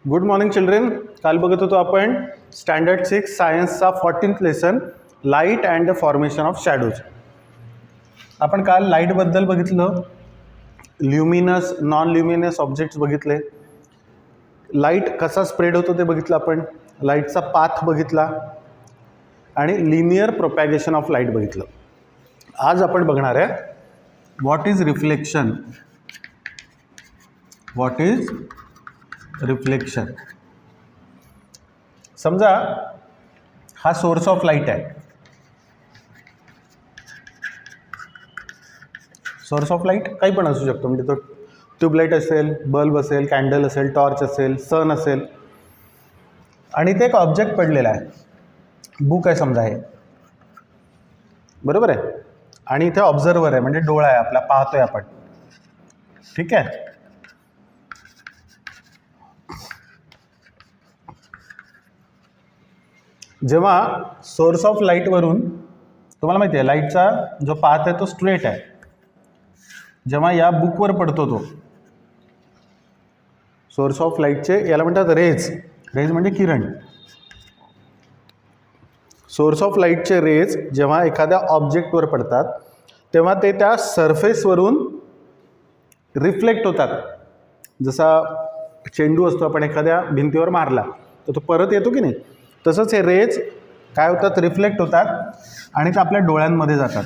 Good morning children. काल बघत होतो आपण स्टँडर्ड 6 सायन्सचा 14th lesson light and the formation of shadows. आपण काल लाईटबद्दल बघितलं, ल्युमिनस नॉन ल्युमिनस ऑब्जेक्ट्स बघितले, लाईट कसा स्प्रेड होतो ते बघितलं आपण, लाईटचा पाथ बघितला आणि लिनियर प्रोपॅगेशन ऑफ लाईट बघितलं. आज आपण बघणार आहे what is reflection. What is reflection. समजा हा सोर्स ऑफ लाईट आहे. सोर्स ऑफ लाईट काही पण असू शकतो, म्हणजे तो ट्यूबलाईट असेल, बल्ब असेल, कॅन्डल असेल, टॉर्च असेल, सन असेल, आणि ते एक ऑब्जेक्ट पडलेला आहे. बुक आहे समजा हे, बरोबर आहे, आणि इथे ऑब्झर्वर आहे, म्हणजे डोळा आहे आपला, पाहतोय आपण. ठीक आहे. जेव्हा सोर्स ऑफ लाईटवरून, तुम्हाला माहिती आहे लाईटचा जो पाथ आहे तो स्ट्रेट आहे, जेव्हा या बुकवर पडतो तो सोर्स ऑफ लाईटचे, याला म्हणतात रेज. रेज म्हणजे किरण. सोर्स ऑफ लाईटचे रेज जेव्हा एखाद्या ऑब्जेक्टवर पडतात तेव्हा ते त्या सरफेसवरून रिफ्लेक्ट होतात. जसा चेंडू असतो, आपण एखाद्या भिंतीवर मारला तर तो परत येतो की नाही, तसंच हे रेज काय होतात, रिफ्लेक्ट होतात आणि ते आपल्या डोळ्यांमध्ये जातात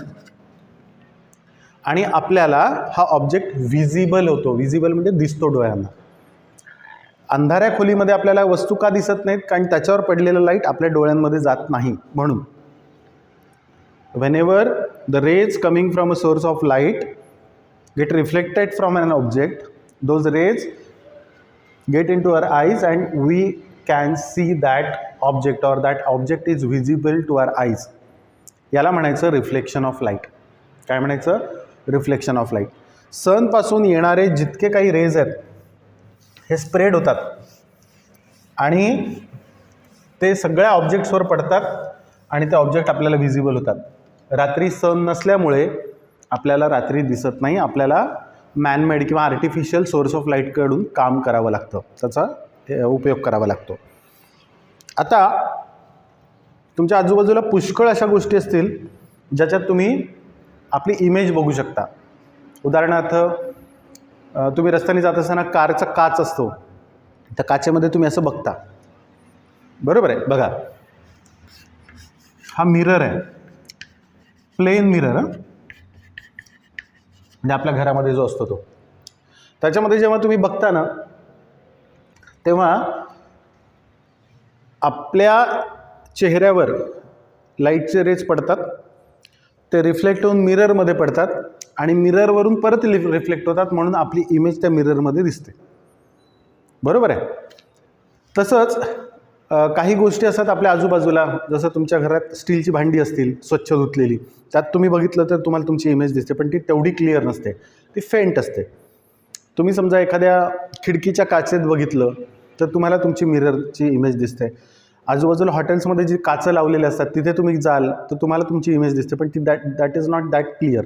आणि आपल्याला हा ऑब्जेक्ट व्हिजिबल होतो. व्हिजिबल म्हणजे दिसतो डोळ्यांना. अंधाऱ्या खोलीमध्ये आपल्याला वस्तू का दिसत नाहीत, कारण त्याच्यावर पडलेलं लाईट आपल्या डोळ्यांमध्ये जात नाही म्हणून. Whenever the rays coming from a source of light get reflected from an object, those rays get in to our eyes and we can see that object और that object is visible to our eyes. याला म्हणायचं reflection of light. काय म्हणायचं? Reflection of light. सनपासून येणारे जितके काही raise आहेत हे स्प्रेड होतात आणि ते सगळ्या ऑब्जेक्ट्सवर पडतात आणि ते ऑब्जेक्ट आपल्याला व्हिजिबल होतात. रात्री सन नसल्यामुळे आपल्याला रात्री दिसत नाही, आपल्याला मॅनमेड किंवा आर्टिफिशियल सोर्स ऑफ लाईटकडून काम करावं लागतं, त्याचा उपयोग करावा लागतो. आता तुमच्या आजूबाजूला पुष्कळ अशा गोष्टी असतील ज्याच्यात तुम्ही आपली इमेज बघू शकता. उदाहरणार्थ तुम्ही रस्त्याने जात असताना कारचा काच असतो, त्या काचेमध्ये तुम्ही असं बघता, बरोबर आहे. बघा, हा मिरर आहे, प्लेन मिरर, म्हणजे आपल्या घरामध्ये जो असतो तो. त्याच्यामध्ये जेव्हा तुम्ही बघता ना तेव्हा आपल्या चेहऱ्यावर लाईटचे रेज पडतात, ते रिफ्लेक्ट होऊन मिररमध्ये पडतात आणि मिररवरून परत रिफ्लेक्ट होतात, म्हणून आपली इमेज त्या मिररमध्ये दिसते, बरोबर आहे. तसंच काही गोष्टी असतात आपल्या आजूबाजूला, जसं तुमच्या घरात स्टीलची भांडी असतील स्वच्छ धुतलेली, त्यात तुम्ही बघितलं तर तुम्हाला तुमची इमेज दिसते, पण ती तेवढी क्लिअर नसते, ती फेंट असते. तुम्ही समजा एखाद्या खिडकीच्या काचेत बघितलं तर तुम्हाला तुमची मिररची इमेज दिसते. आजूबाजूला हॉटेल्समध्ये जी काचं लावलेली असतात तिथे तुम्ही जाल तर तुम्हाला तुमची इमेज दिसते, पण ती that is not that clear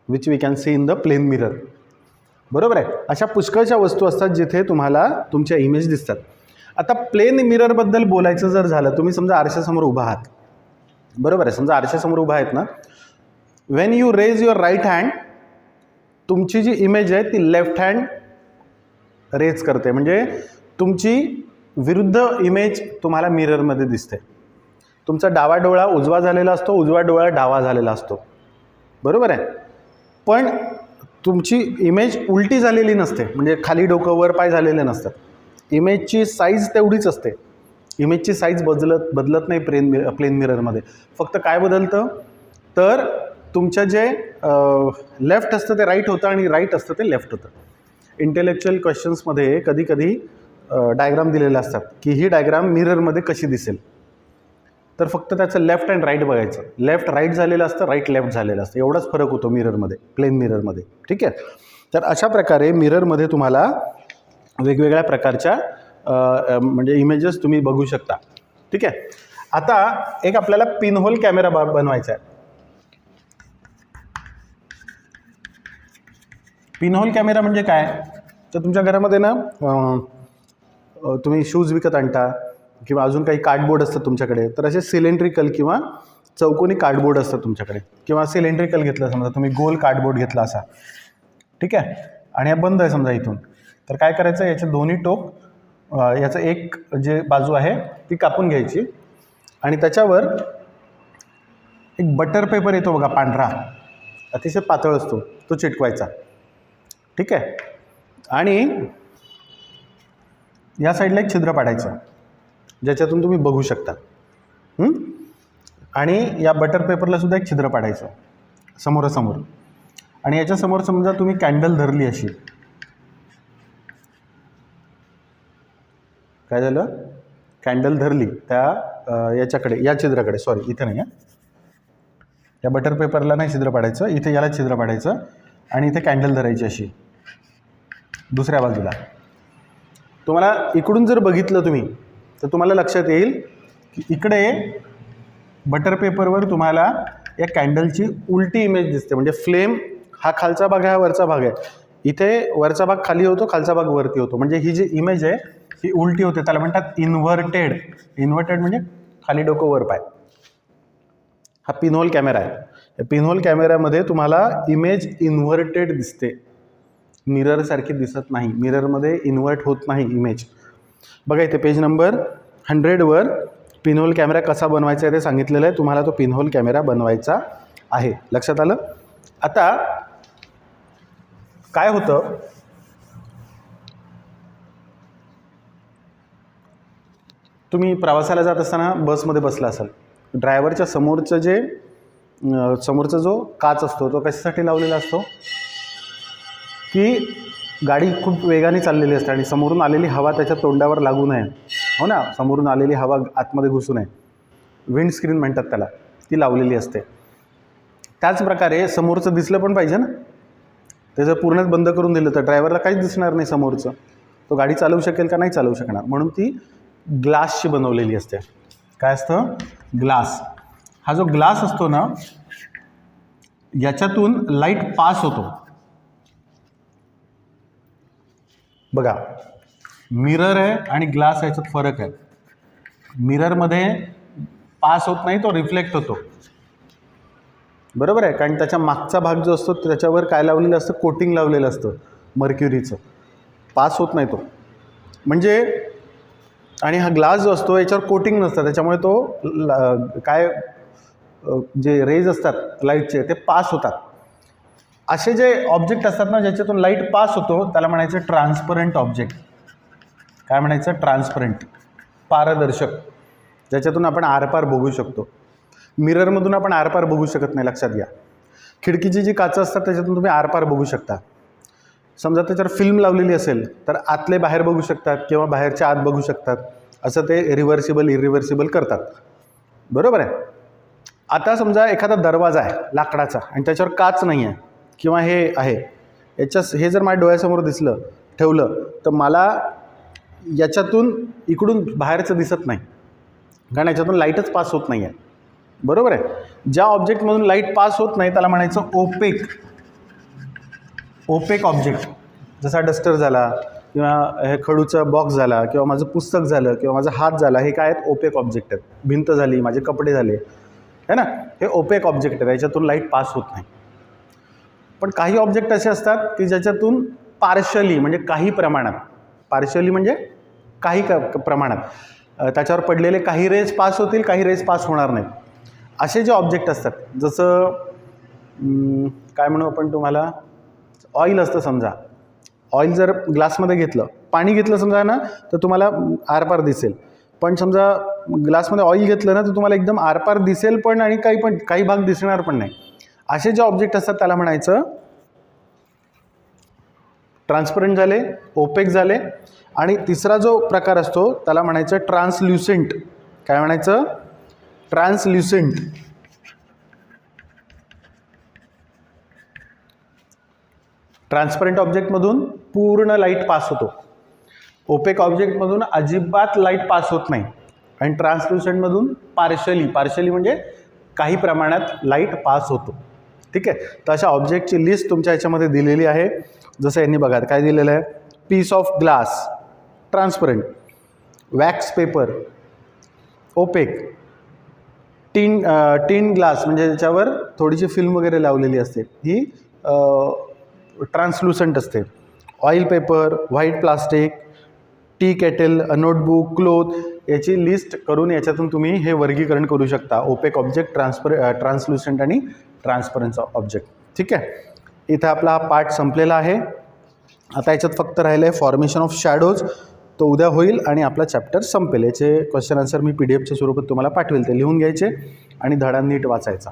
which we can see in the plane mirror, बरोबर आहे. अशा पुष्कळशा वस्तू असतात जिथे तुम्हाला तुमच्या इमेज दिसतात. आता प्लेन मिररबद्दल बोलायचं जर झालं, तुम्ही समजा आरशासमोर उभा आहात, बरोबर आहे. समजा आरशासमोर उभा आहेत ना, when you raise your right hand, तुमची जी इमेज आहे ती लेफ्ट हँड रेज करते, म्हणजे तुमची विरुद्ध इमेज तुम्हाला मिररमध्ये दिसते. तुमचा डावा डोळा उजवा झालेला असतो, उजवा डोळा डावा झालेला असतो, बरोबर आहे. पण तुमची इमेज उलटी झालेली नसते, म्हणजे खाली डोकं वर पाय झालेले नसतात. इमेजची साईज तेवढीच असते. इमेजची साईज बदलत नाही प्लेन मिररमध्ये. फक्त काय बदलतं तर तुमचं जे लेफ्ट असतं ते राईट होतं आणि राईट असतं ते लेफ्ट होतं. इंटेलेक्च्युअल क्वेश्चन्समध्ये कधी कधी डायग्राम दिलेले असतात की ही डायग्राम मिररमध्ये कशी दिसेल, तर फक्त त्याचं लेफ्ट अँड राईट बघायचं. लेफ्ट राईट झालेलं असतं, राईट लेफ्ट झालेलं असतं, एवढाच फरक होतो मिररमध्ये, प्लेन मिररमध्ये. ठीक आहे. तर अशा प्रकारे मिररमध्ये तुम्हाला वेगवेगळ्या प्रकारच्या म्हणजे इमेजेस तुम्ही बघू शकता. ठीक आहे. आता एक आपल्याला पिनहोल कॅमेरा बनवायचा आहे. पिनहोल कॅमेरा म्हणजे काय, तर तुमच्या घरामध्ये ना तुम्ही शूज विकत आणता किंवा अजून काही कार्डबोर्ड असतात तुमच्याकडे, तर असे सिलेंड्रिकल किंवा चौकोनी कार्डबोर्ड असतात तुमच्याकडे, किंवा सिलेंड्रिकल घेतलं समजा तुम्ही, गोल कार्डबोर्ड घेतला असा, ठीक आहे, आणि हा बंद आहे समजा इथून, तर काय करायचं, याचे दोन्ही टोक, याचं एक जे बाजू आहे ती कापून घ्यायची आणि त्याच्यावर एक बटर पेपर येतो बघा पांढरा, अतिशय पातळ असतो, तो चिटकवायचा, ठीक आहे, आणि या साईडला एक छिद्र पाडायचं ज्याच्यातून तुम्ही बघू शकता, आणि या बटर पेपरला सुद्धा एक छिद्र पाडायचं समोरासमोर, आणि याच्यासमोर समजा तुम्ही कॅन्डल धरली अशी, काय झालं, कॅन्डल धरली त्या याच्याकडे, या छिद्राकडे, सॉरी इथे नाही आहे, या बटर पेपरला नाही छिद्र पाडायचं, इथे याला छिद्र पाडायचं आणि इथे कॅन्डल धरायची अशी दुसऱ्या बाजूला. तुम्हाला इकडून जर बघितलं तुम्ही तर तुम्हाला लक्षात येईल की इकडे बटर पेपरवर तुम्हाला या कॅन्डलची उलटी इमेज दिसते, म्हणजे फ्लेम हा खालचा भाग आहे, हा वरचा भाग आहे, इथे वरचा भाग खाली होतो, खालचा भाग वरती होतो, म्हणजे ही जी इमेज आहे ही उलटी होते, त्याला म्हणतात इन्व्हर्टेड. इन्व्हर्टेड म्हणजे खाली डोकं वर पाय. हा पिनहोल कॅमेरा आहे. या पिनहोल कॅमेऱ्यामध्ये तुम्हाला इमेज इन्व्हर्टेड दिसते, मिररसारखी दिसत नाही. मिररमध्ये इन्व्हर्ट होत नाही इमेज. बघा इथे पेज नंबर 100वर पिनहोल कॅमेरा कसा बनवायचा आहे ते सांगितलेलं आहे. तुम्हाला तो पिनहोल कॅमेरा बनवायचा आहे. लक्षात आलं. आता काय होतं, तुम्ही प्रवासाला जात असताना बसमध्ये बसला असाल, ड्रायव्हरच्या समोरचा जो काच असतो तो कशासाठी लावलेला असतो की गाडी खूप वेगाने चाललेली असते आणि समोरून आलेली हवा त्याच्या तोंडावर लागू नये, हो ना, समोरून आलेली हवा आतमध्ये घुसू नये, विंडस्क्रीन म्हणतात त्याला, ती लावलेली असते. त्याचप्रकारे समोरचं दिसलं पण पाहिजे ना, ते जर पूर्णच बंद करून दिलं तर ड्रायव्हरला काहीच दिसणार नाही समोरचं, तो गाडी चालवू शकेल का, नाही चालवू शकणार. म्हणून ती ग्लासची बनवलेली असते. काय असतं, ग्लास. हा जो ग्लास असतो ना, याच्यातून लाईट पास होतो. बघा, मिरर आहे आणि ग्लास याच्यात फरक आहे. मिररमध्ये पास होत नाही, तो रिफ्लेक्ट होतो, बरोबर आहे, कारण त्याच्या मागचा भाग जो असतो त्याच्यावर काय लावलेलं असतं, कोटिंग लावलेलं असतं मर्क्युरीचं, पास होत नाही तो. म्हणजे आणि हा ग्लास जो असतो याच्यावर कोटिंग नसतं, त्याच्यामुळे तो काय जे रेज असतात लाईटचे ते पास होतात. असे जे ऑब्जेक्ट असतात ना ज्याच्यातून लाईट पास होतो त्याला म्हणायचं ट्रान्सपरंट ऑब्जेक्ट. काय म्हणायचं, ट्रान्सपरंट, पारदर्शक, ज्याच्यातून आपण आरपार बघू शकतो. मिररमधून आपण आरपार बघू शकत नाही, लक्षात घ्या. खिडकीची जी काचं असतात त्याच्यातून तुम्ही आरपार बघू शकता. समजा त्याच्यावर फिल्म लावलेली असेल तर आतले बाहेर बघू शकतात किंवा बाहेरच्या आत बघू शकतात. असं ते रिव्हर्सिबल इरिव्हर्सिबल करतात, बरोबर आहे. आता समजा एखादा दरवाजा आहे लाकडाचा आणि त्याच्यावर काच नाही आहे किंवा हे आहे, हे जर माझ्या डोळ्यासमोर दिसलं, ठेवलं, तर मला याच्यातून इकडून बाहेरचं दिसत नाही, कारण याच्यातून लाईटच पास होत नाही आहे, बरोबर आहे. ज्या ऑब्जेक्टमधून लाईट पास होत नाही त्याला म्हणायचं ओपेक. ओपेक ऑब्जेक्ट, जसा डस्टर झाला किंवा हे खडूचा बॉक्स झाला किंवा माझं पुस्तक झालं किंवा माझा हात झाला, हे काय आहेत, ओपेक ऑब्जेक्ट आहेत. भिंत झाली, माझे कपडे झाले, है ना, हे ओपेक ऑब्जेक्ट आहेत, याच्यातून लाईट पास होत नाही. पण काही ऑब्जेक्ट असे असतात की ज्याच्यातून पार्शली, म्हणजे काही प्रमाणात, पार्शली म्हणजे काही प्रमाणात त्याच्यावर पडलेले काही रेज पास होतील, काही रेज पास होणार नाहीत. असे जे ऑब्जेक्ट असतात, जसं काय म्हणू आपण, तुम्हाला ऑइल असतं समजा, ऑइल जर ग्लासमध्ये घेतलं, पाणी घेतलं समजा ना, तर तुम्हाला आरपार दिसेल. पण समजा ग्लासमध्ये ऑइल घेतलं ना तर तुम्हाला एकदम आरपार दिसेल पण आणि काही भाग दिसणार पण नाही. असे जे ऑब्जेक्ट असतात त्याला म्हणायचं ट्रान्सपरंट झाले, ओपेक झाले. आणि तिसरा जो प्रकार असतो त्याला म्हणायचं ट्रान्सल्युसेंट. काय म्हणायचं, ट्रान्सल्युसेंट. ट्रान्सपरंट ऑब्जेक्टमधून पूर्ण लाईट पास होतो, ओपेक ऑब्जेक्टमधून अजिबात लाईट पास होत नाही, आणि ट्रान्सल्युसेंटमधून पार्शली म्हणजे काही प्रमाणात लाईट पास होतो. ठीक आहे. तर अशा ऑब्जेक्टची लिस्ट तुमच्या ह्याच्यामध्ये दिलेली आहे. जसं यांनी बघा काय दिलेलं आहे, piece of glass transparent, wax paper, opaque, tin glass म्हणजे ज्याच्यावर थोडीशी फिल्म वगैरे लावलेली असते, ही ट्रान्सलुसंट असते. Oil paper, white plastic, T kettle, notebook, cloth, याची लिस्ट करून याच्यातून तुम्ही हे वर्गीकरण करू शकता. ओपेक ऑब्जेक्ट, ट्रान्सलुसंट आणि ट्रान्सपरन्स ऑब्जेक्ट. ठीक आहे. इथं आपला हा पार्ट संपलेला आहे. आता याच्यात फक्त राहिलं आहे फॉर्मेशन ऑफ शॅडोज. तो उद्या होईल आणि आपला चॅप्टर संपेल. याचे क्वेश्चन आन्सर मी PDF च्या स्वरूपात तुम्हाला पाठवेल, ते लिहून घ्यायचे आणि धडा नीट वाचायचा.